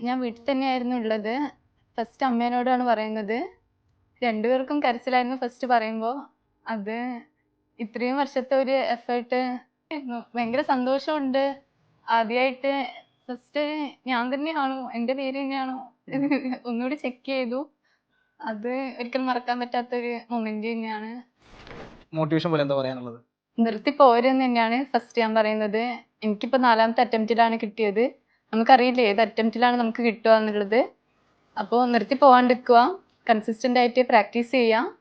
ഞാൻ വീട്ടിൽ തന്നെയായിരുന്നു ഉള്ളത്. ഫസ്റ്റ് അമ്മേനോടാണ് പറയുന്നത്. രണ്ടുപേർക്കും കരച്ചിലായിരുന്നു ഫസ്റ്റ് പറയുമ്പോൾ. അത് ഇത്രയും വർഷത്തെ ഒരു എഫേർട്ട് ഭയങ്കര സന്തോഷമുണ്ട്. ആദ്യമായിട്ട് ഫസ്റ്റ് ഞാൻ തന്നെയാണോ എൻ്റെ പേര് തന്നെയാണോ ഒന്നുകൂടി ചെക്ക് ചെയ്തു. അത് ഒരിക്കലും മറക്കാൻ പറ്റാത്തൊരു മൊമെന്റ് തന്നെയാണ്. മോട്ടിവേഷൻ പോലെ എന്താ പറയാനുള്ളത്? നിർത്തി പോരെന്ന് തന്നെയാണ് ഫസ്റ്റ് ഞാൻ പറയുന്നത്. എനിക്കിപ്പോൾ 4ാമത്തെ അറ്റംപ്റ്റിലാണ് കിട്ടിയത്. നമുക്കറിയില്ല ഏത് അറ്റംപ്റ്റിലാണ് നമുക്ക് കിട്ടുക എന്നുള്ളത്. അപ്പോൾ നിർത്തി പോകാണ്ടിരിക്കുക, കൺസിസ്റ്റൻ്റ് ആയിട്ട് പ്രാക്ടീസ് ചെയ്യുക,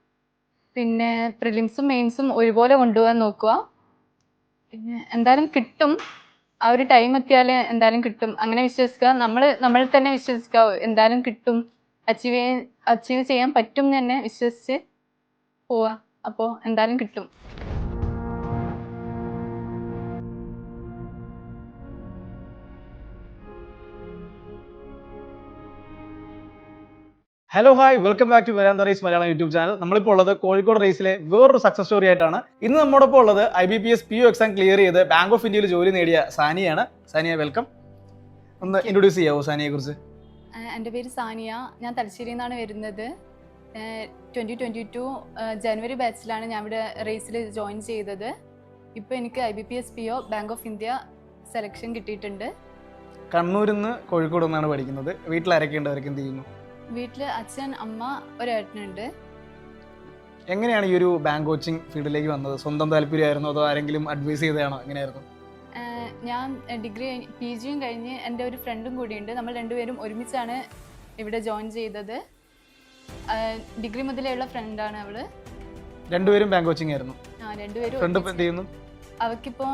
പിന്നെ പ്രിലിംസും മെയിൻസും ഒരുപോലെ കൊണ്ടുപോകാൻ നോക്കുക. പിന്നെ എന്തായാലും കിട്ടും, ആ ഒരു ടൈം എത്തിയാൽ എന്തായാലും കിട്ടും, അങ്ങനെ വിശ്വസിക്കുക. നമ്മൾ തന്നെ വിശ്വസിക്കുക, എന്തായാലും കിട്ടും, അച്ചീവ് ചെയ്യാൻ പറ്റും എന്ന് തന്നെ വിശ്വസിച്ച് പോവുക. അപ്പോൾ എന്തായാലും കിട്ടും. Hello hi, welcome back to Varantha race Malayalam YouTube channel. നമ്മളിപ്പോൾ ഉള്ളത് കോഴിക്കോട് റേസിലെ വേറൊരു സക്സസ് സ്റ്റോറി ആയിട്ടാണ്. ഇന്ന് നമ്മോടൊപ്പം ഉള്ളത് IBPS PO എക്സാം ക്ലിയർ ചെയ്ത് ബാങ്ക് ഓഫ് ഇന്ത്യയിൽ ജോലി നേടിയ സാനിയാണ്. സാനിയ, വെൽക്കം. ഒന്ന് ഇൻട്രൊഡ്യൂസ് ചെയ്യാവോ സാനിയെ കുറിച്ച്? എൻ്റെ പേര് സാനിയ. ഞാൻ തലശ്ശേരിയിൽ നിന്നാണ് വരുന്നത്. 2022 ജനുവരി ബാച്ചിലാണ് ഞാൻ ഇവിടെ റേസിൽ ജോയിൻ ചെയ്തത്. ഇപ്പോൾ എനിക്ക് IBPS PO bank of India selection കിട്ടിയിട്ടുണ്ട്. കണ്ണൂരിൽ നിന്ന് കോഴിക്കോട് നിന്നാണ് പഠിക്കുന്നത്. വീട്ടിലാരൊക്കെയുണ്ട്? അവരൊക്കെ എന്ത് ചെയ്യുന്നു? വീട്ടിൽ അച്ഛൻ, അമ്മ, ഒരേട്ടനുണ്ട്. എങ്ങനെയാണ് ഈ ഒരു ബാങ്ക് കോച്ചിങ് ഫീൽഡിലേക്ക് വന്നത്? സ്വന്തം താല്പര്യമായിരുന്നോ അതോ ആരെങ്കിലും അഡ്വൈസ് ചെയ്തതാണോ? എങ്ങനെയായിരുന്നു? ഞാൻ ഡിഗ്രി PG കഴിഞ്ഞ് എൻ്റെ ഒരു ഫ്രണ്ടും കൂടിയുണ്ട്. നമ്മൾ രണ്ടുപേരും ഒരുമിച്ചാണ് ഇവിടെ ജോയിൻ ചെയ്തത്. ഡിഗ്രി മുതലുള്ള ഫ്രണ്ടാണ് അവള്. രണ്ടുപേരും ബാങ്ക് കോച്ചിങ് ആയിരുന്നു. രണ്ടുപേരും. ഫ്രണ്ട് എന്ത് ചെയ്യുന്നു? അവക്കിപ്പോ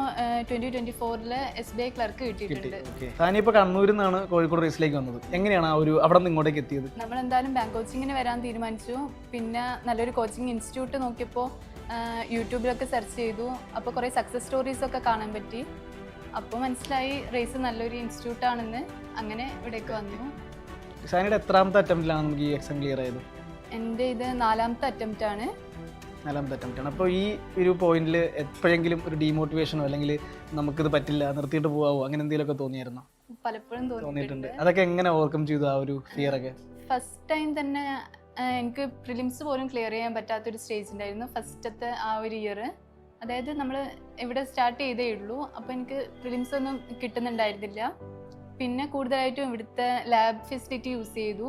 2024 SBI ക്ലർക്ക് കിട്ടിയിട്ടുണ്ട്. സാനിയ ഇപ്പോൾ കണ്ണൂരിൽ നിന്നാണ് കോഴിക്കോട് റേസിലേക്ക് വന്നത്. എങ്ങനെയാണ് ആ ഒരു അവിടെ നിന്ന് ഇങ്ങോട്ടേക്ക് എത്തിയത്? നമ്മൾ എന്തായാലും ബാങ്ക് കോച്ചിങ്ങിന് വരാൻ തീരുമാനിച്ചു. പിന്നെ നല്ലൊരു കോച്ചിങ് ഇൻസ്റ്റിറ്റ്യൂട്ട് നോക്കിയപ്പോൾ യൂട്യൂബിലൊക്കെ സെർച്ച് ചെയ്തു. അപ്പോൾ കുറേ സക്സസ് സ്റ്റോറീസ് ഒക്കെ കാണാൻ പറ്റി. അപ്പോൾ മനസ്സിലായി റേസ് നല്ലൊരു ഇൻസ്റ്റിറ്റ്യൂട്ടാണെന്ന്. അങ്ങനെ ഇവിടേക്ക് വന്നു. സാനിയുടെ എത്രാമത്തെ അറ്റംപ്റ്റിലാണ് നമുക്ക് ഈ എക്സാം ക്ലിയർ ആയത്? എൻ്റെ ഇത് 4ാമത്തെ അറ്റംപ്റ്റ് ആണ്. 4ാമത്തെ അറ്റംപ്റ്റ് ആണ്. അപ്പോൾ ഈ ഒരു പോയിന്റിൽ എപ്പോഴെങ്കിലും ഒരു ഡീമോട്ടിവേഷനോ അല്ലെങ്കിൽ നമുക്കിത് പറ്റില്ല, നിർത്തിയിട്ട് പോകാവോ, അങ്ങനെ എന്തെങ്കിലുമൊക്കെ തോന്നിയായിരുന്നോ? പലപ്പോഴും തോന്നിയിട്ടുണ്ട്. അതൊക്കെ എങ്ങനെ ഓവർകം ചെയ്തു ആ ഒരു ഫിയർ ഒക്കെ? ഫസ്റ്റ് ടൈം തന്നെ എനിക്ക് പ്രിലിംസ് പോലും ക്ലിയർ ചെയ്യാൻ പറ്റാത്തൊരു സ്റ്റേജ് ഉണ്ടായിരുന്നു ഫസ്റ്റത്തെ ആ ഒരു ഇയർ. അതായത് നമ്മൾ ഇവിടെ സ്റ്റാർട്ട് ചെയ്തേ ഉള്ളൂ. അപ്പോൾ എനിക്ക് പ്രിലിംസ് ഒന്നും കിട്ടുന്നുണ്ടായിരുന്നില്ല. പിന്നെ കൂടുതലായിട്ടും ഇവിടുത്തെ ലാബ് ഫെസിലിറ്റി യൂസ് ചെയ്തു.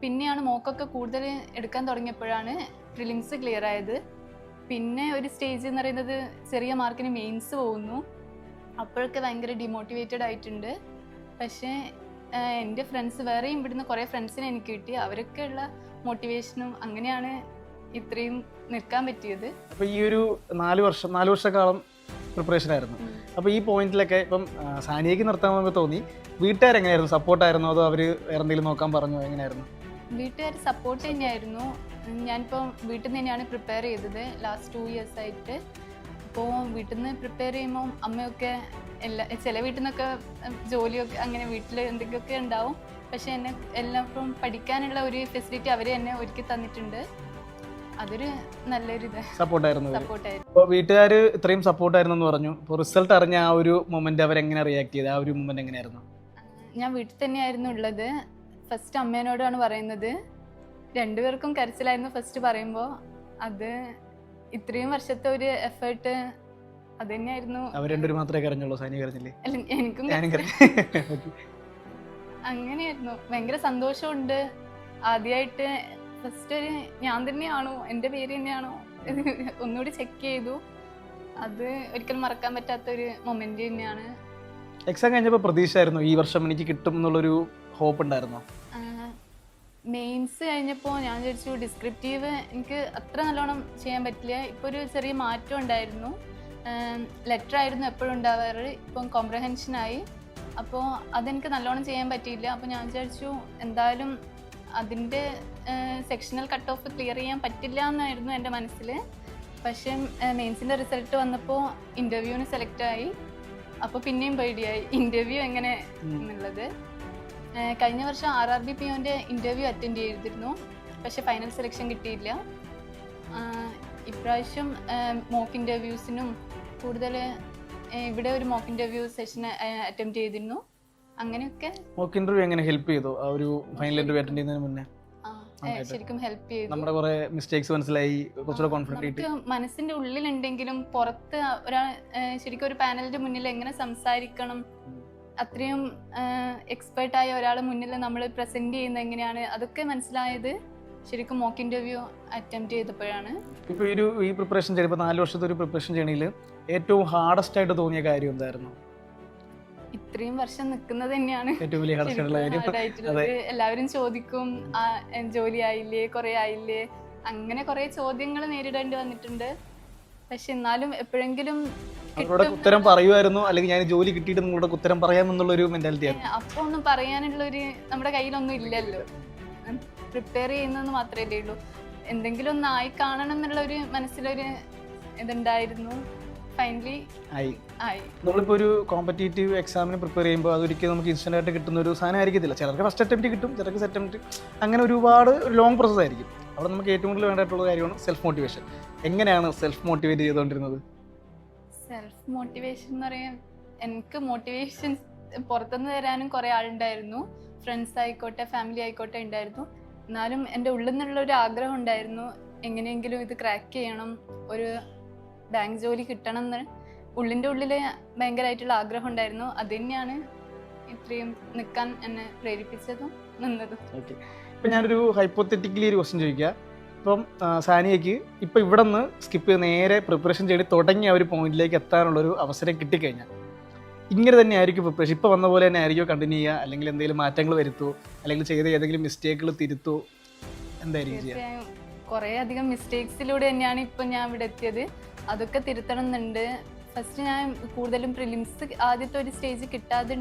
പിന്നെയാണ് മോക്കൊക്കെ കൂടുതൽ എടുക്കാൻ തുടങ്ങിയപ്പോഴാണ് പ്രിലിംസ് ക്ലിയർ ആയത്. പിന്നെ ഒരു സ്റ്റേജ് എന്ന് പറയുന്നത് ചെറിയ മാർക്കിന് മെയിൻസ് പോകുന്നു. അപ്പോഴൊക്കെ ഭയങ്കര ഡിമോട്ടിവേറ്റഡ് ആയിട്ടുണ്ട്. പക്ഷേ എൻ്റെ ഫ്രണ്ട്സ്, വേറെയും ഇവിടുന്ന് കുറേ ഫ്രണ്ട്സിനെ എനിക്ക് കിട്ടി. അവരൊക്കെ ഉള്ള മോട്ടിവേഷനും അങ്ങനെയാണ് ഇത്രയും നിൽക്കാൻ പറ്റിയത്. അപ്പോൾ ഈ ഒരു 4 വർഷക്കാലം പ്രിപ്പറേഷൻ ആയിരുന്നു. അപ്പോൾ ഈ പോയിന്റിലൊക്കെ ഇപ്പം സാനിയയ്ക്ക് നിർത്താൻ തോന്നി. വീട്ടുകാരെങ്ങനെയായിരുന്നു? സപ്പോർട്ടായിരുന്നോ അതോ അവർ വേറെ എന്തെങ്കിലും നോക്കാൻ പറഞ്ഞോ? എങ്ങനെയായിരുന്നു? വീട്ടുകാർ സപ്പോർട്ട് തന്നെയായിരുന്നു. ഞാനിപ്പോൾ വീട്ടിൽ നിന്ന് തന്നെയാണ് പ്രിപ്പയർ ചെയ്തത് ലാസ്റ്റ് 2 years ആയിട്ട്. അപ്പോൾ വീട്ടിൽ നിന്ന് പ്രിപ്പയർ ചെയ്യുമ്പോൾ അമ്മയൊക്കെ ചില വീട്ടിൽ നിന്നൊക്കെ ജോലിയൊക്കെ അങ്ങനെ വീട്ടിൽ എന്തെങ്കിലുമൊക്കെ ഉണ്ടാവും. പക്ഷെ എന്നെ എല്ലാവർക്കും പഠിക്കാനുള്ള ഒരു ഫെസിലിറ്റി അവർ തന്നെ ഒരുക്കി തന്നിട്ടുണ്ട്. അതൊരു നല്ലൊരു സപ്പോർട്ടായിരുന്നു. സപ്പോർട്ടായിരുന്നു. വീട്ടുകാർ ഇത്രയും സപ്പോർട്ടായിരുന്നു എന്ന് പറഞ്ഞു. ഇപ്പോൾ റിസൾട്ട് അറിഞ്ഞ ആ ഒരു മൊമെന്റ് അവരെങ്ങനെ റിയാക്ട് ചെയ്ത്? ആ ഒരു മൊമെന്റ് എങ്ങനെയായിരുന്നു? ഞാൻ വീട്ടിൽ തന്നെയായിരുന്നു ഉള്ളത്. ഫസ്റ്റ് അമ്മേനോടാണ് പറയുന്നത്. രണ്ടുപേർക്കും കരച്ചിലായിരുന്നു ഫസ്റ്റ് പറയുമ്പോൾ. അത് ഇത്രയും വർഷത്തെ ഒരു എഫേർട്ട് അത് തന്നെയായിരുന്നു. അവർ രണ്ടുപേരും മാത്രമേ കരഞ്ഞുള്ളൂ? സാനിയ കരഞ്ഞില്ലേ? അല്ല, എനിക്കും അങ്ങനെയായിരുന്നു. ഭയങ്കര സന്തോഷമുണ്ട്. ആദ്യമായിട്ട് ഫസ്റ്റ് ഒരു ഞാൻ തന്നെയാണോ എൻ്റെ പേര് തന്നെയാണോ ഒന്നുകൂടി ചെക്ക് ചെയ്തു. അത് ഒരിക്കലും മറക്കാൻ പറ്റാത്തൊരു മൊമെന്റ് തന്നെയാണ്. എക്സാം കഴിഞ്ഞപ്പോൾ പ്രതീക്ഷ ആയിരുന്നു ഈ വർഷം എനിക്ക് കിട്ടും എന്നുള്ളൊരു ഹോപ്പ് ഉണ്ടായിരുന്നോ? മെയിൻസ് കഴിഞ്ഞപ്പോൾ ഞാൻ വിചാരിച്ചു ഡിസ്ക്രിപ്റ്റീവ് എനിക്ക് അത്ര നല്ലോണം ചെയ്യാൻ പറ്റില്ല. ഇപ്പോൾ ഒരു ചെറിയ മാറ്റം ഉണ്ടായിരുന്നു. ലെറ്റർ ആയിരുന്നു എപ്പോഴും ഉണ്ടാവാറ്, ഇപ്പം കോംപ്രഹെൻഷനായി. അപ്പോൾ അതെനിക്ക് നല്ലോണം ചെയ്യാൻ പറ്റിയില്ല. അപ്പോൾ ഞാൻ വിചാരിച്ചു എന്തായാലും അതിൻ്റെ സെക്ഷണൽ കട്ട് ഓഫ് ക്ലിയർ ചെയ്യാൻ പറ്റില്ല എന്നായിരുന്നു എൻ്റെ മനസ്സിൽ. പക്ഷേ മെയിൻസിൻ്റെ റിസൾട്ട് വന്നപ്പോൾ ഇൻ്റർവ്യൂവിന് സെലക്റ്റായി. അപ്പോൾ പിന്നെയും പേടിയായി ഇൻ്റർവ്യൂ എങ്ങനെ എന്നുള്ളത്. കഴിഞ്ഞ വർഷം RRB POൻ്റെ ഇൻ്റർവ്യൂ അറ്റൻഡ് ചെയ്തിരുന്നു. പക്ഷേ ഫൈനൽ സെലക്ഷൻ കിട്ടിയില്ല. ഇപ്രാവശ്യം മോക്ക് ഇൻ്റർവ്യൂസിനും കൂടുതൽ ഇവിടെ ഒരു മോക്ക് ഇൻ്റർവ്യൂ സെഷൻ അറ്റംപ്റ്റ് ചെയ്തിരുന്നു. അങ്ങനെയൊക്കെ മോക്ക് ഇന്റർവ്യൂ എങ്ങനെ ഹെൽപ്പ് ചെയ്തു ആ ഒരു ഫൈനൽ ഇന്റർവ്യൂ അറ്റൻഡ് ചെയ്യുന്നതിന് മുന്നേ? ശരിക്കും ഹെൽപ്പ് ചെയ്തു. നമ്മുടെ കുറെ മിസ്റ്റേക്സ് മനസ്സിലായി, കുറച്ചുകൂടെ കോൺഫിഡന്റ് നമുക്ക് മനസ്സിന്റെ ഉള്ളിലുണ്ടെങ്കിലും പുറത്ത് ഒരാൾ ശരിക്കും ഒരു പാനലിന്റെ മുന്നിൽ എങ്ങനെ സംസാരിക്കണം, അത്രയും എക്സ്പേർട്ടായ ഒരാളെ മുന്നിൽ നമ്മൾ പ്രസന്റ് ചെയ്യുന്നത് എങ്ങനെയാണ്, അതൊക്കെ മനസ്സിലായത് ശരിക്കും മോക്ക് ഇന്റർവ്യൂ അറ്റംപ്റ്റ് ചെയ്തപ്പോഴാണ്. ഇപ്പൊ ഈ പ്രിപ്പറേഷൻ ചെയ്യുമ്പോൾ 4 വർഷത്തെ ഒരു പ്രിപ്പറേഷൻ ചെയ്യണതിൽ ഏറ്റവും ഹാർഡസ്റ്റ് ആയിട്ട് തോന്നിയ കാര്യം എന്തായിരുന്നു? ഇത്രയും വർഷം നിൽക്കുന്നത് തന്നെയാണ് ഏറ്റവും വലിയ ഹാർഡസ്റ്റ് ആയിട്ടുള്ള കാര്യം. എല്ലാവരും ചോദിക്കും ജോലി ആയില്ലേ, കുറെ ആയില്ലേ, അങ്ങനെ കുറെ ചോദ്യങ്ങൾ നേരിടേണ്ടി വന്നിട്ടുണ്ട്. പക്ഷെ എന്നാലും എപ്പോഴെങ്കിലും അവരോട് ഉത്തരം പറയുമായിരുന്നു, അല്ലെങ്കിൽ ഞാൻ ജോലി കിട്ടിയിട്ട് നിങ്ങളുടെ ഉത്തരം പറയാമെന്നുള്ള ഒരു മെന്റാലിറ്റി ആണ്. അപ്പൊ ഒന്നും പറയാനുള്ള ഒരു നമ്മുടെ കയ്യിലൊന്നും ഇല്ലല്ലോ, പ്രിപ്പയർ ചെയ്യുന്നെന്ന് മാത്രമല്ലേ ഉള്ളൂ. എന്തെങ്കിലും ഒന്ന് ആയി കാണണം എന്നുള്ള ഒരു മനസ്സിലൊരു ഇതുണ്ടായിരുന്നു. ഫൈനലി ആയി. നമ്മളിപ്പോൾ ഒരു കോമ്പറ്റേറ്റീവ് എക്സാമിന് പ്രിപ്പയർ ചെയ്യുമ്പോൾ അതൊരിക്കലും നമുക്ക് ഇൻസ്റ്റന്റ് ആയിട്ട് കിട്ടുന്ന ഒരു സാധനം ആയിരിക്കത്തില്ല. ചിലർക്ക് ഫസ്റ്റ് അറ്റംപ്റ്റ് കിട്ടും, ചിലർക്ക് സെക്കൻഡ് അറ്റംപ്റ്റ്, അങ്ങനെ ഒരുപാട് ലോങ് പ്രോസസ് ആയിരിക്കും. അവിടെ നമുക്ക് ഏറ്റവും കൂടുതൽ വേണ്ടിയിട്ടുള്ള കാര്യമാണ് സെൽഫ് മോട്ടിവേഷൻ. എങ്ങനെയാണ് സെൽഫ് മോട്ടിവേറ്റ് ചെയ്തുകൊണ്ടിരുന്നത്? സെൽഫ് മോട്ടിവേഷൻ എന്ന് പറയാൻ, എനിക്ക് മോട്ടിവേഷൻ പുറത്തുനിന്ന് തരാനും കുറേ ആളുണ്ടായിരുന്നു. ഫ്രണ്ട്സ് ആയിക്കോട്ടെ, ഫാമിലി ആയിക്കോട്ടെ ഉണ്ടായിരുന്നു. എന്നാലും എൻ്റെ ഉള്ളിൽ നിന്നുള്ള ഒരു ആഗ്രഹം ഉണ്ടായിരുന്നു, എങ്ങനെയെങ്കിലും ഇത് ക്രാക്ക് ചെയ്യണം, ഒരു ബാങ്ക് ജോലി കിട്ടണം എന്ന് ഉള്ളിൻ്റെ ഉള്ളിൽ ഭയങ്കരമായിട്ടുള്ള ആഗ്രഹം ഉണ്ടായിരുന്നു. അത് തന്നെയാണ് ഇത്രയും നിൽക്കാൻ എന്നെ പ്രേരിപ്പിച്ചതും നിന്നതും. ഓക്കെ, ഇപ്പം ഞാനൊരു ഹൈപ്പോത്തറ്റിക്കലി ഒരു ക്വസ്റ്റ്യൻ ചോദിക്കാം. ഇപ്പം സാനിയയ്ക്ക് ഇപ്പം ഇവിടെ നിന്ന് സ്കിപ്പ് ചെയ്ത് നേരെ പ്രിപ്പറേഷൻ ചെയ്ത് തുടങ്ങിയ ഒരു പോയിന്റിലേക്ക് എത്താനുള്ളൊരു അവസരം കിട്ടിക്കഴിഞ്ഞാൽ ഇങ്ങനെ തന്നെ ആയിരിക്കും പ്രിപ്പറേഷൻ, ഇപ്പോൾ വന്ന പോലെ തന്നെ ആയിരിക്കും കണ്ടിന്യൂ ചെയ്യുക, അല്ലെങ്കിൽ എന്തെങ്കിലും മാറ്റങ്ങൾ വരുത്തുമോ, അല്ലെങ്കിൽ ചെയ്ത ഏതെങ്കിലും മിസ്റ്റേക്കുകൾ തിരുത്തുമോ, എന്തായിരിക്കും ചെയ്യുക? കുറേ അധികം മിസ്റ്റേക്സിലൂടെ തന്നെയാണ് ഇപ്പം ഞാൻ ഇവിടെ എത്തിയത്. അതൊക്കെ തിരുത്തണം എന്നുണ്ട്. ഫസ്റ്റ് ഞാൻ കൂടുതലും പ്രിലിംസ് ആദ്യത്തെ ഒരു സ്റ്റേജ്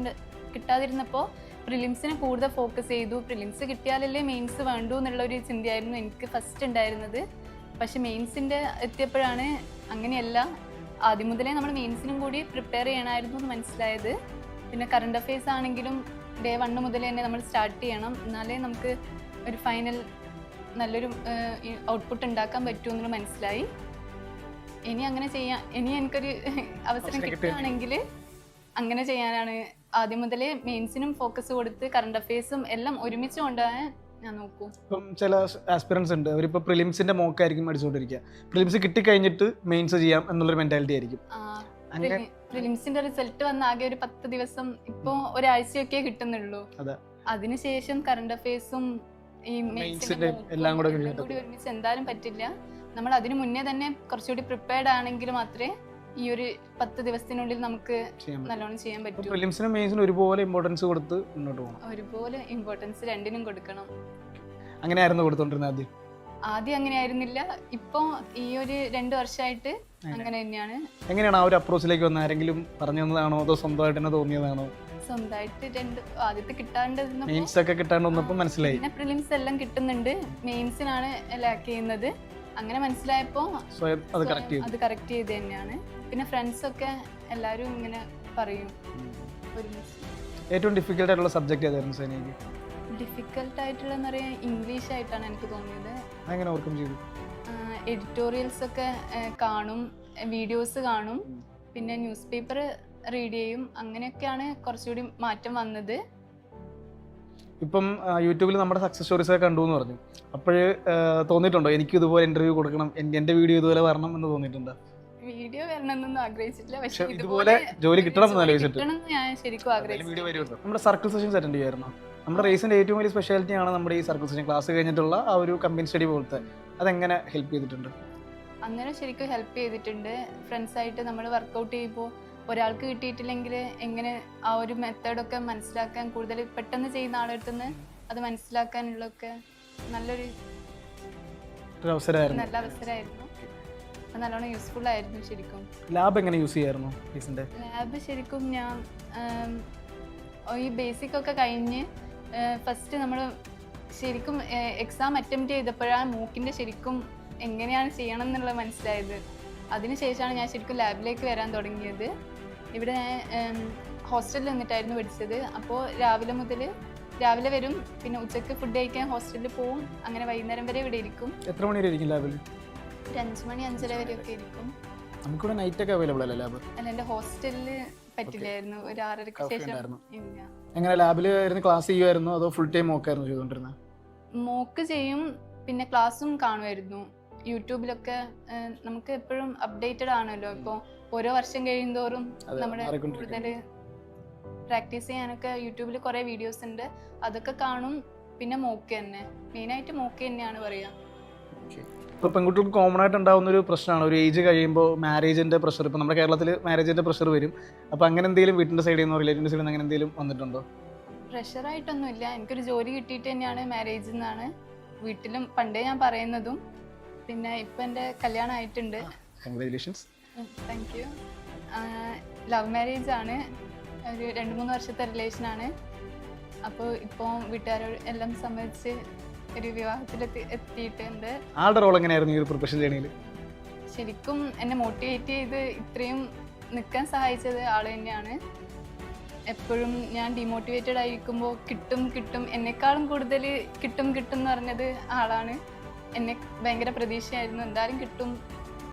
കിട്ടാതിരുന്നപ്പോൾ പ്രിലിംസിന് കൂടുതൽ ഫോക്കസ് ചെയ്തു. പ്രിലിംസ് കിട്ടിയാലല്ലേ മെയിൻസ് വേണ്ടൂ എന്നുള്ളൊരു ചിന്തയായിരുന്നു എനിക്ക് ഫസ്റ്റ് ഉണ്ടായിരുന്നത്. പക്ഷെ മെയിൻസിൻ്റെ എത്തിയപ്പോഴാണ് അങ്ങനെയല്ല, ആദ്യം മുതലേ നമ്മൾ മെയിൻസിനും കൂടി പ്രിപ്പയർ ചെയ്യണമായിരുന്നു എന്ന് മനസ്സിലായത്. പിന്നെ കറണ്ട് അഫെയർസ് ആണെങ്കിലും ഡേ 1 മുതൽ തന്നെ നമ്മൾ സ്റ്റാർട്ട് ചെയ്യണം, എന്നാലേ നമുക്ക് ഒരു ഫൈനൽ നല്ലൊരു ഔട്ട്പുട്ട് ഉണ്ടാക്കാൻ പറ്റുമെന്ന് മനസ്സിലായി. ഇനി അങ്ങനെ ചെയ്യാൻ, ഇനി എനിക്കൊരു അവസരം കിട്ടുകയാണെങ്കിൽ അങ്ങനെ ചെയ്യാനാണ് ആദ്യം മുതലേ മെയിൻസിനും ഫോക്കസ് കൊടുത്ത് കറണ്ട് അഫെയർസും എല്ലാം ഒരുമിച്ച് കൊണ്ടുപോകാൻ ഞാൻ നോക്കും. ഇപ്പം ചില ആസ്പിറൻസ് ഉണ്ട്, അവരിപ്പോൾ പ്രിലിംസിന്റെ മോക്കായിരിക്കും അടിച്ചുകൊണ്ടിരിക്കുക, പ്രിലിംസ് കിട്ടിക്കഴിഞ്ഞിട്ട് മെയിൻസ് ചെയ്യാം എന്നുള്ളൊരു മെന്റാലിറ്റി ആയിരിക്കും. പ്രിലിംസിന്റെ റിസൾട്ട് വന്ന ആകെ ഒരു 10 ദിവസം, ഇപ്പൊ ഒരാഴ്ചയൊക്കെ കിട്ടുന്നുള്ളൂ. അതിനുശേഷം കറണ്ട് അഫെയർസും ഈ മെയിൻസിന്റെ എല്ലാം കൂടി ഒരുമിച്ച് എന്തായാലും പറ്റില്ല. നമ്മൾ അതിനു മുന്നേ തന്നെ കുറച്ചുകൂടി പ്രിപ്പയർഡ് ആണെങ്കിൽ മാത്രമേ ഈ ഒരു 10 ദിവസത്തിനുള്ളിൽ നമുക്ക് നല്ലോണം ചെയ്യാൻ പറ്റും. പ്രിലിംസിനും മെയിൻസിനും ഒരുപോലെ ഇമ്പോർട്ടൻസ് കൊടുത്ത് മുന്നോട്ട് പോകണം. ഒരുപോലെ ഇമ്പോർട്ടൻസ് രണ്ടിനും കൊടുക്കണം. അങ്ങനെയായിരുന്നു കൊടുത്തോണ്ടിരുന്നത് ആദ്യം അങ്ങനെയായിരുന്നില്ല, ഇപ്പൊ ഈ ഒരു 2 വർഷമായിട്ട് അങ്ങനെ തന്നെയാണ്. എങ്ങനെയാണ് ആ ഒരു അപ്രോച്ചിലേക്ക് വന്നത്? ആരെങ്കിലും പറഞ്ഞു തന്നതാണോ അതോ സ്വന്തമായിട്ട് തന്നെ തോന്നിയതാണോ? സ്വന്തമായിട്ട് ആദ്യത്തെ കിട്ടാണ്ട് മെയിൻസ് ഒക്കെ കിട്ടാണ്ട് വന്നപ്പോൾ മനസ്സിലായി. പിന്നെ പ്രിലിംസ് എല്ലാം കിട്ടുന്നുണ്ട്, മെയിൻസിനാണ് ലാക്ക് ചെയ്യുന്നത്. അങ്ങനെ മനസ്സിലായപ്പോൾ അത് കറക്റ്റ് ചെയ്ത് തന്നെയാണ്. പിന്നെ ഫ്രണ്ട്സ് ഒക്കെ എല്ലാവരും ഇങ്ങനെ പറയും. ഏറ്റവും ഡിഫിക്കൽട്ട് ആയിട്ടുള്ള സബ്ജക്ട് ഏതായിരുന്നു സാനിയയ്ക്ക്? ഡിഫിക്കൽട്ട് ആയിട്ടുള്ളതെന്ന് പറയാൻ ഇംഗ്ലീഷ് ആയിട്ടാണ് എനിക്ക് തോന്നിയത്. അങ്ങനെ ഓർക്കും ചെയ്തു. എഡിറ്റോറിയൽസ് ഒക്കെ കാണും, വീഡിയോസ് കാണും, പിന്നെ ന്യൂസ് പേപ്പർ റീഡ് ചെയ്യും. അങ്ങനെയൊക്കെയാണ് കുറച്ചുകൂടി മാറ്റം വന്നത്. ഇപ്പം യൂട്യൂബിൽ നമ്മുടെ സക്സസ് സ്റ്റോറീസ് ഒക്കെ കണ്ടു എന്ന് പറഞ്ഞു, അപ്പോഴ് തോന്നിയിട്ടുണ്ടോ എനിക്ക് ഇതുപോലെ ഇന്റർവ്യൂ കൊടുക്കണം, എൻ്റെ വീഡിയോ ഇതുപോലെ വരണം എന്ന് തോന്നിയിട്ടുണ്ടോ? വീഡിയോ വരണമെന്നൊന്നും ആഗ്രഹിച്ചിട്ടില്ല, പക്ഷേ ഇതുപോലെ ജോലി കിട്ടണം എന്ന് ആലോചിച്ചിട്ട് ഞാൻ ശരിക്കും ആഗ്രഹിച്ചു. നമ്മുടെ സർക്കിൾ സെഷൻസ് അറ്റൻഡ് ചെയ്യായിരുന്നു. നമ്മുടെ റേസിന്റെ ഏറ്റവും വലിയ സ്പെഷ്യാലിറ്റി ആണ് നമ്മുടെ ഈ സർക്കിൾ സെഷൻ ക്ലാസ് കഴിഞ്ഞിട്ടുള്ള ആ ഒരു കമ്പൈൻ സ്റ്റഡി പോലത്തെ. അതെങ്ങനെ ഹെൽപ്പ് ചെയ്തിട്ടുണ്ട്? അന്നേരം ശരിക്കും ഹെൽപ്പ് ചെയ്തിട്ടുണ്ട്. ഫ്രണ്ട്സായിട്ട് നമ്മൾ വർക്കൗട്ട് ചെയ്യുമ്പോൾ ഒരാൾക്ക് കിട്ടിയിട്ടില്ലെങ്കിൽ എങ്ങനെ ആ ഒരു മെത്തേഡൊക്കെ മനസ്സിലാക്കാൻ, കൂടുതൽ പെട്ടെന്ന് ചെയ്യുന്ന ആളെടുത്തുനിന്ന് അത് മനസ്സിലാക്കാനുള്ളതൊക്കെ നല്ലൊരു അവസരമായിരുന്നു. നല്ല അവസരമായിരുന്നു. അത് നല്ലോണം യൂസ്ഫുൾ ആയിരുന്നു. ശരിക്കും ലാബ് എങ്ങനെ യൂസ് ചെയ്യായിരുന്നു? ലാബ് ശരിക്കും ഞാൻ ഈ ബേസിക് ഒക്കെ കഴിഞ്ഞ് ഫസ്റ്റ് നമ്മൾ ശരിക്കും എക്സാം അറ്റംപ്റ്റ് ചെയ്തപ്പോഴാണ് മൂക്കിൻ്റെ ശരിക്കും എങ്ങനെയാണ് ചെയ്യണം എന്നുള്ളത് മനസ്സിലായത്. അതിനുശേഷമാണ് ഞാൻ ശരിക്കും ലാബിലേക്ക് വരാൻ തുടങ്ങിയത്. ഇവിടെ ഹോസ്റ്റലിൽ നിന്നിട്ടായിരുന്നു പഠിച്ചത്. അപ്പോൾ രാവിലെ വരും, പിന്നെ ഉച്ചയ്ക്ക് ഫുഡ് കഴിക്കാൻ ഹോസ്റ്റലിൽ പോവും, അങ്ങനെ വൈകുന്നേരം വരെ ഇവിടെ ഇരിക്കും. എത്ര മണി വരെ ഇരിക്കും ലാബിൽ? ഒരു 5 മണി 5:30 വരെയൊക്കെ ഇരിക്കും. നമുക്കിവിടെ നൈറ്റ് ഒക്കെ അവൈലബിൾ അല്ലേ ലാബ്? അല്ല, എൻ്റെ ഹോസ്റ്റലിൽ പറ്റില്ലായിരുന്നു. ഒരു 6:30ക്ക് Coffee ശേഷം ഉണ്ടായിരുന്നു. ഇല്ല. എങ്ങനെ ലാബിൽ ആയിരുന്നു ക്ലാസ് ചെയ്യുമായിരുന്നു അതോ ഫുൾ ടൈം മോക്കായിരുന്നു ചെയ്തുകൊണ്ടിരുന്നത്? മോക്ക് ചെയ്യും, പിന്നെ ക്ലാസ്സും കാണുമായിരുന്നു. യൂട്യൂബിലൊക്കെ നമുക്ക് എപ്പോഴും അപ്ഡേറ്റഡ് ആണല്ലോ. ഇപ്പോൾ ഓരോ വർഷം കഴിയുന്തോറും അതെ, നമ്മുടെ മാറിക്കൊണ്ടിരിക്കുന്നു. കൂടുതൽ പ്രാക്ടീസ് ചെയ്യാനൊക്കെ യൂട്യൂബിൽ കുറേ വീഡിയോസ് ഉണ്ട്, അതൊക്കെ കാണും. പിന്നെ മോക്ക് തന്നെ, മെയിനായിട്ട് മോക്ക് തന്നെയാണ് പറയുക. ഇപ്പോൾ പെൺകുട്ടികൾക്ക് കോമൺ ആയിട്ട് ഉണ്ടാകുന്ന ഒരു പ്രശ്നമാണ് ഒരു ഏജ് കഴിയുമ്പോൾ മാരേജിന്റെ പ്രഷർ. ഇപ്പോൾ നമ്മുടെ കേരളത്തിൽ മാരേജിന്റെ പ്രഷർ വരും. അപ്പോൾ അങ്ങനെ എന്തെങ്കിലും വീട്ടിന്റെ സൈഡിൽ നിന്നോ റിലേറ്റീവിന്റെ സൈഡിൽ നിന്ന് അങ്ങനെ എന്തെങ്കിലും വന്നിട്ടുണ്ടോ? പ്രഷറായിട്ടൊന്നുമില്ല, എനിക്കൊരു ജോലി കിട്ടിയിട്ട് തന്നെയാണ് മാരേജ് എന്നാണ് വീട്ടിലും പണ്ടേ ഞാൻ പറയുന്നതും. പിന്നെ ഇപ്പം എൻ്റെ കല്യാണം ആയിട്ടുണ്ട്. Congratulations. Thank you. Love marriage ആണ്, ഒരു 2-3 വർഷത്തെ റിലേഷനാണ്. അപ്പോൾ ഇപ്പോൾ വീട്ടുകാരോട് എല്ലാം സമ്മതിച്ച് ഒരു വിവാഹത്തിൽ എത്തിയിട്ടുണ്ട്. ആളുടെ റോൾ എങ്ങനെയായിരുന്നു ഈ ഒരു പ്രിപ്പറേഷൻ ജേണിയിൽ? ശരിക്കും എന്നെ മോട്ടിവേറ്റ് ചെയ്ത് ഇത്രയും നിൽക്കാൻ സഹായിച്ചത് ആൾ തന്നെയാണ്. എപ്പോഴും ഞാൻ ഡിമോട്ടിവേറ്റഡ് ആയിരിക്കുമ്പോൾ കിട്ടും എന്നെക്കാളും കൂടുതൽ കിട്ടും എന്ന് പറഞ്ഞത് ആളാണ്. എന്നെ ഭയങ്കര പ്രതീക്ഷയായിരുന്നു, എന്തായാലും കിട്ടും.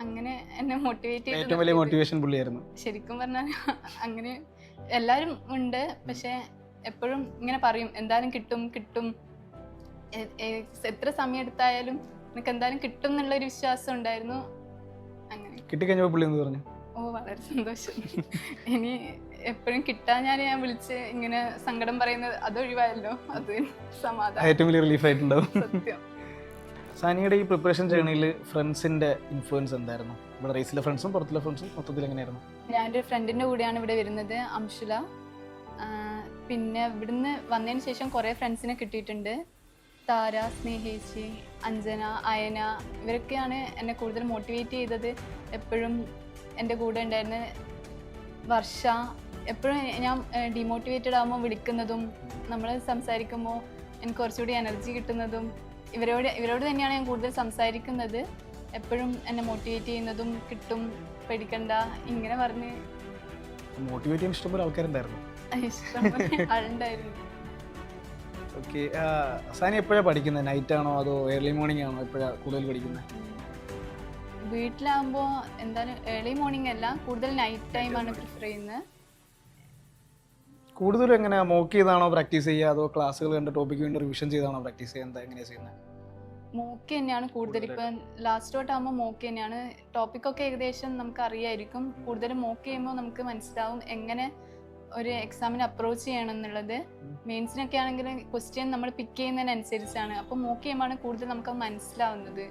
അങ്ങനെ എന്നെ മോട്ടിവേറ്റ് ഏറ്റവും വലിയ മോട്ടിവേഷൻ പുള്ളിയായിരുന്നു ശരിക്കും പറഞ്ഞാൽ. അങ്ങനെ എല്ലാവരും ഉണ്ട്, പക്ഷെ എപ്പോഴും ഇങ്ങനെ പറയും എന്തായാലും കിട്ടും, എത്ര സമയം എടുത്തായാലും നിനക്ക് എന്തായാലും കിട്ടും എന്നുള്ളൊരു വിശ്വാസം ഉണ്ടായിരുന്നു. അങ്ങനെ കിട്ടിക്കഴിഞ്ഞപ്പോൾ പുള്ളി എന്ന് പറഞ്ഞു? ഓ, വളരെ സന്തോഷം. ഇനി എപ്പോഴും കിട്ടാൻ ഞാൻ വിളിച്ച് ഇങ്ങനെ സങ്കടം പറയുന്നത് അതൊഴിവായല്ലോ, അത് സമാധാനം, ഏറ്റവും വലിയ റിലീഫ് ആയിട്ടുണ്ടാവും. സത്യം. സാനിയുടെ ഈ പ്രിപ്പറേഷൻ ജേണിയിൽ ഫ്രണ്ട്സിന്റെ ഇൻഫ്ലുവൻസ് എന്തായിരുന്നു? ഇവിടെ റേസിലെ ഫ്രണ്ട്സും പുറത്തുള്ള ഫ്രണ്ട്സും മൊത്തത്തിൽ എങ്ങനെയായിരുന്നു? ഞാൻ എൻ്റെ ഫ്രണ്ടിൻ്റെ കൂടെയാണ് ഇവിടെ വരുന്നത്, അംശുല. പിന്നെ ഇവിടുന്ന് വന്നതിന് ശേഷം കുറേ ഫ്രണ്ട്സിനെ കിട്ടിയിട്ടുണ്ട്. താര, സ്നേഹേച്ചി, അഞ്ജന, അയന, ഇവരൊക്കെയാണ് എന്നെ കൂടുതൽ മോട്ടിവേറ്റ് ചെയ്തത്. എപ്പോഴും എൻ്റെ കൂടെ ഉണ്ടായിരുന്ന വർഷ, എപ്പോഴും ഞാൻ ഡിമോട്ടിവേറ്റഡ് ആകുമ്പോൾ വിളിക്കുന്നതും നമ്മൾ സംസാരിക്കുമ്പോൾ എനിക്ക് കുറച്ചുകൂടി എനർജി കിട്ടുന്നതും ഇവരോട് തന്നെയാണ് ഞാൻ കൂടുതൽ സംസാരിക്കുന്നത്. എപ്പോഴും എന്നെ മോട്ടിവേറ്റ് ചെയ്യുന്നതും കിട്ടും, പേടിക്കണ്ട ഇങ്ങനെ പറഞ്ഞ് മോട്ടിവേറ്റ് ചെയ്യാൻ ഇഷ്ടംപോലെ ആൾക്കാരുണ്ടായിരുന്നു. ഇഷ്ടം ആളുണ്ടായിരുന്നു. ഓക്കെ, സാനി എപ്പോഴാണ് പഠിക്കുന്നത്? നൈറ്റ് ആണോ അതോ ഏർലി മോർണിംഗ് ആണോ എപ്പോഴാണ് കൂടുതൽ പഠിക്കുന്നത്? വീട്ടിലാകുമ്പോൾ എന്തായാലും ഏർലി മോർണിംഗ് അല്ല, കൂടുതൽ നൈറ്റ് ടൈമാണ് പ്രിഫർ ചെയ്യുന്നത്. കൂടുതലും എങ്ങനെയാ മോക്ക് ചെയ്താണോ പ്രാക്ടീസ് ചെയ്യുക അതോ ക്ലാസ്സുകൾ കണ്ട ടോപ്പിക്ക് വേണ്ടി റിവിഷൻ ചെയ്താണോ പ്രാക്ടീസ് ചെയ്യുക? എന്താ എങ്ങനെയാണ് ചെയ്യുന്നത്? മോക്ക് തന്നെയാണ് കൂടുതൽ. ഇപ്പം ലാസ്റ്റ് തൊട്ടാകുമ്പോൾ മോക്ക് തന്നെയാണ്. ടോപ്പിക്കൊക്കെ ഏകദേശം നമുക്ക് അറിയായിരിക്കും. കൂടുതലും മോക്ക് ചെയ്യുമ്പോൾ നമുക്ക് മനസ്സിലാവും എങ്ങനെ ഒരു എക്സാമിന് അപ്രോച്ച് ചെയ്യണം എന്നുള്ളത്. മെയിൻസിനൊക്കെ ആണെങ്കിൽ ക്വസ്റ്റ്യൻ നമ്മൾ പിക്ക് ചെയ്യുന്നതിനനുസരിച്ചാണ്. അപ്പോൾ മോക്ക് ചെയ്യുമ്പോഴാണ് കൂടുതൽ നമുക്ക് മനസ്സിലാവുന്നത്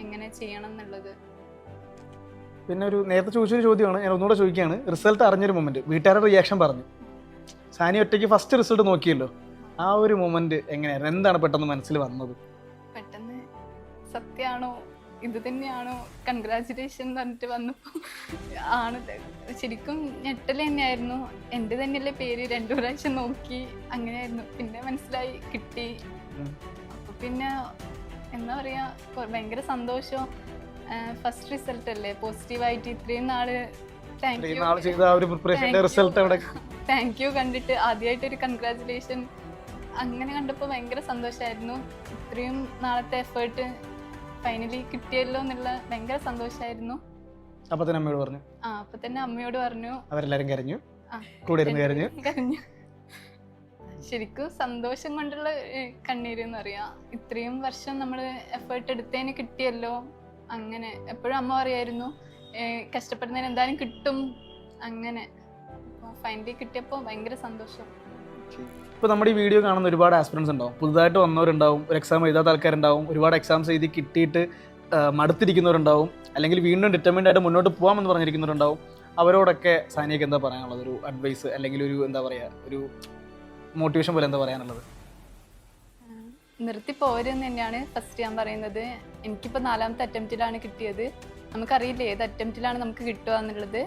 എങ്ങനെ ചെയ്യണം എന്നുള്ളത്. പിന്നെ ഒരു നേരത്തെ ചോദിച്ചൊരു ചോദ്യമാണ്, ഞാൻ ഒന്നുകൂടെ ചോദിക്കുകയാണ്. റിസൾട്ട് അറിഞ്ഞൊരു മൊമെന്റ് വീട്ടുകാരുടെ റിയാക്ഷൻ പറഞ്ഞു. സാനി ഒറ്റയ്ക്ക് ഫസ്റ്റ് റിസൾട്ട് നോക്കിയല്ലോ, ആ ഒരു മൊമെന്റ് എങ്ങനെയായിരുന്നു? എന്താണ് പെട്ടെന്ന് മനസ്സിൽ വന്നത്? പെട്ടെന്ന് സത്യമാണോ ഇത് തന്നെയാണോ കൺഗ്രാജുലേഷൻ എന്ന് പറഞ്ഞിട്ട് വന്നപ്പോൾ ആണ് ശരിക്കും ഞെട്ടൽ തന്നെയായിരുന്നു. എൻ്റെ തന്നെയല്ലേ പേര്, 2 പ്രാവശ്യം നോക്കി അങ്ങനെയായിരുന്നു. പിന്നെ മനസ്സിലായി കിട്ടി. അപ്പോൾ പിന്നെ എന്താ പറയുക, ഭയങ്കര സന്തോഷം. ഫസ്റ്റ് റിസൾട്ട് അല്ലേ, പോസിറ്റീവായിട്ട് ഇത്രയും നാള് താങ്ക് യു കണ്ടിട്ട് ആദ്യമായിട്ടൊരു കൺഗ്രാജുലേഷൻ അങ്ങനെ കണ്ടപ്പോൾ ഭയങ്കര സന്തോഷമായിരുന്നു. ഇത്രയും നാളത്തെ എഫേർട്ട് ഫൈനലി കിട്ടിയല്ലോ എന്നുള്ള ഭയങ്കര സന്തോഷമായിരുന്നു. അപ്പൊ തന്നെ അമ്മയോട് പറഞ്ഞു. അവരെല്ലാരും കരഞ്ഞു, കൂടെ കരഞ്ഞു. ശരിക്കും സന്തോഷം കൊണ്ടുള്ള കണ്ണീര് എന്ന് പറയാം. ഇത്രയും വർഷം നമ്മൾ എഫേർട്ട് എടുത്തതിന് കിട്ടിയല്ലോ. അങ്ങനെ എപ്പോഴും അമ്മ പറയായിരുന്നു കഷ്ടപ്പെടുന്നതിന് എന്തായാലും കിട്ടും. അങ്ങനെ ഫൈനലി കിട്ടിയപ്പോൾ ഭയങ്കര സന്തോഷം. ഇപ്പോൾ നമ്മുടെ ഈ വീഡിയോ കാണുന്ന ഒരുപാട് ആസ്പിറൻസ് ഉണ്ടാവും, പുതുതായിട്ട് വന്നവരുണ്ടാവും, ഒരു എക്സാം എഴുതാത്ത ആൾക്കാരുണ്ടാവും, ഒരുപാട് എക്സാംസ് എഴുതി കിട്ടിയിട്ട് മടുത്തിരിക്കുന്നവരുണ്ടാവും, അല്ലെങ്കിൽ വീണ്ടും ഡിറ്റർമിൻഡ് ആയിട്ട് മുന്നോട്ട് പോകാമെന്ന് പറഞ്ഞിരിക്കുന്നവരുണ്ടാവും. അവരോടൊക്കെ സാനിയക്ക് എന്താ പറയാനുള്ളത്? ഒരു അഡ്വൈസ് അല്ലെങ്കിൽ ഒരു എന്താ പറയുക, ഒരു മോട്ടിവേഷൻ പോലെ എന്താ പറയാനുള്ളത്? നിർത്തി പോരെന്ന് തന്നെയാണ് ഫസ്റ്റ് ഞാൻ പറയുന്നത്. എനിക്കിപ്പോൾ 4ാമത്തെ അറ്റംപ്റ്റിലാണ് കിട്ടിയത്. നമുക്കറിയില്ല ഏത് അറ്റംപ്റ്റിലാണ് നമുക്ക് കിട്ടുക എന്നുള്ളത്.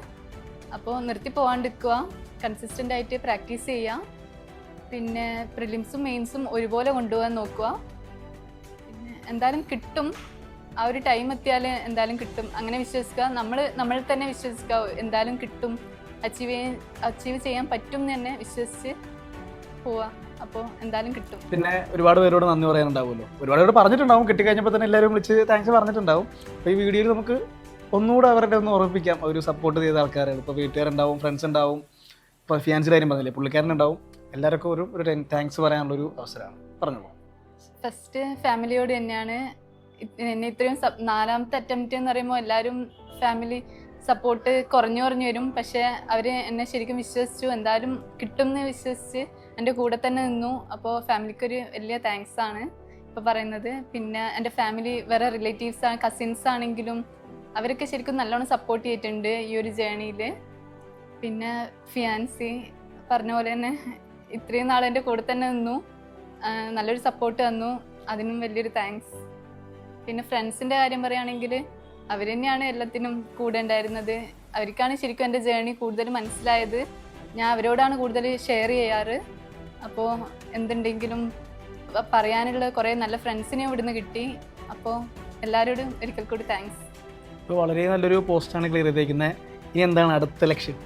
അപ്പോൾ നിർത്തി പോകാണ്ടിരിക്കുക, കൺസിസ്റ്റൻ്റ് ആയിട്ട് പ്രാക്ടീസ് ചെയ്യുക. പിന്നെ പ്രിലിംസും മെയിൻസും ഒരുപോലെ കൊണ്ടുപോകാൻ നോക്കുക. പിന്നെ എന്തായാലും കിട്ടും, ആ ഒരു ടൈം എത്തിയാൽ എന്തായാലും കിട്ടും. അങ്ങനെ വിശ്വസിക്കുക, നമ്മളിൽ തന്നെ വിശ്വസിക്കുക, എന്തായാലും കിട്ടും, അച്ചീവ് ചെയ്യാൻ പറ്റും എന്ന് തന്നെ വിശ്വസിച്ച് പോവുക. അപ്പോൾ എന്തായാലും കിട്ടും. പിന്നെ ഒരുപാട് പേരോട് നന്ദി പറയാനുണ്ടാവുമല്ലോ, ഒരുപാട് പേര് പറഞ്ഞിട്ടുണ്ടാവും, കിട്ടിക്കഴിഞ്ഞപ്പോൾ തന്നെ എല്ലാവരും വിളിച്ച് താങ്ക്സ് പറഞ്ഞിട്ടുണ്ടാവും. അപ്പോൾ ഈ വീഡിയോയിൽ നമുക്ക് ഒന്നുകൂടെ അവരുടെ ഒന്ന് ഓർമ്മിപ്പിക്കാം, ഒരു സപ്പോർട്ട് ചെയ്ത ആൾക്കാരാണ്. ഇപ്പോൾ വീട്ടുകാരുണ്ടാവും, ഫ്രണ്ട്സ് ഉണ്ടാവും, ഇപ്പോൾ ഫിയാൻസിൻ്റെ കാര്യം പറഞ്ഞില്ലേ, പുള്ളിക്കാരനുണ്ടാവും, എല്ലാവർക്കും ഒരു താങ്ക്സ് പറയാനുള്ളൊരു അവസരമാണ്. പറഞ്ഞോളൂ. ഫസ്റ്റ് ഫാമിലിയോട് തന്നെയാണ്. എന്നെ ഇത്രയും 4ാമത്തെ അറ്റംപ്റ്റ് എന്ന് പറയുമ്പോൾ എല്ലാവരും ഫാമിലി സപ്പോർട്ട് കുറഞ്ഞു വരും. പക്ഷേ അവർ എന്നെ ശരിക്കും വിശ്വസിച്ചു, എന്തായാലും കിട്ടും എന്ന് വിശ്വസിച്ച് എൻ്റെ കൂടെ തന്നെ നിന്നു. അപ്പോൾ ഫാമിലിക്കൊരു വലിയ താങ്ക്സ് ആണ് ഇപ്പോൾ പറയുന്നത്. പിന്നെ എൻ്റെ ഫാമിലി വേറെ റിലേറ്റീവ്സ് കസിൻസ് ആണെങ്കിലും അവരൊക്കെ ശരിക്കും നല്ലോണം സപ്പോർട്ട് ചെയ്തിട്ടുണ്ട് ഈ ഒരു ജേണിയിൽ. പിന്നെ ഫിയാൻസി പറഞ്ഞ പോലെ തന്നെ ഇത്രയും നാൾ എൻ്റെ കൂടെ തന്നെ നിന്നു, നല്ലൊരു സപ്പോർട്ട് തന്നു, അതിനും വലിയൊരു താങ്ക്സ്. പിന്നെ ഫ്രണ്ട്സിൻ്റെ കാര്യം പറയുകയാണെങ്കിൽ അവർ തന്നെയാണ് എല്ലാത്തിനും കൂടെ ഉണ്ടായിരുന്നത്. അവർക്കാണ് ശരിക്കും എൻ്റെ ജേണി കൂടുതൽ മനസ്സിലായത്. ഞാൻ അവരോടാണ് കൂടുതൽ ഷെയർ ചെയ്യാറ്. അപ്പോൾ എന്തുണ്ടെങ്കിലും പറയാനുള്ള കുറേ നല്ല ഫ്രണ്ട്സിനെ ഇവിടുന്ന് കിട്ടി. അപ്പോൾ എല്ലാവരോടും ഒരിക്കൽ കൂടി താങ്ക്സ്. ഇപ്പോൾ വളരെ നല്ലൊരു പോസ്റ്റാണ് ക്ലിയർ ചെയ്തേക്കുന്നത്. ഇനി എന്താണ് അടുത്ത ലക്ഷ്യം?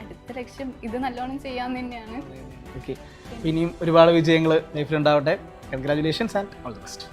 അടുത്ത ലക്ഷ്യം ഇത് നല്ലോണം ചെയ്യാമെന്ന് തന്നെയാണ്. ഓക്കെ, ഇനിയും ഒരുപാട് വിജയങ്ങൾ ലൈഫിൽ ഉണ്ടാവട്ടെ. Congratulations and all the best.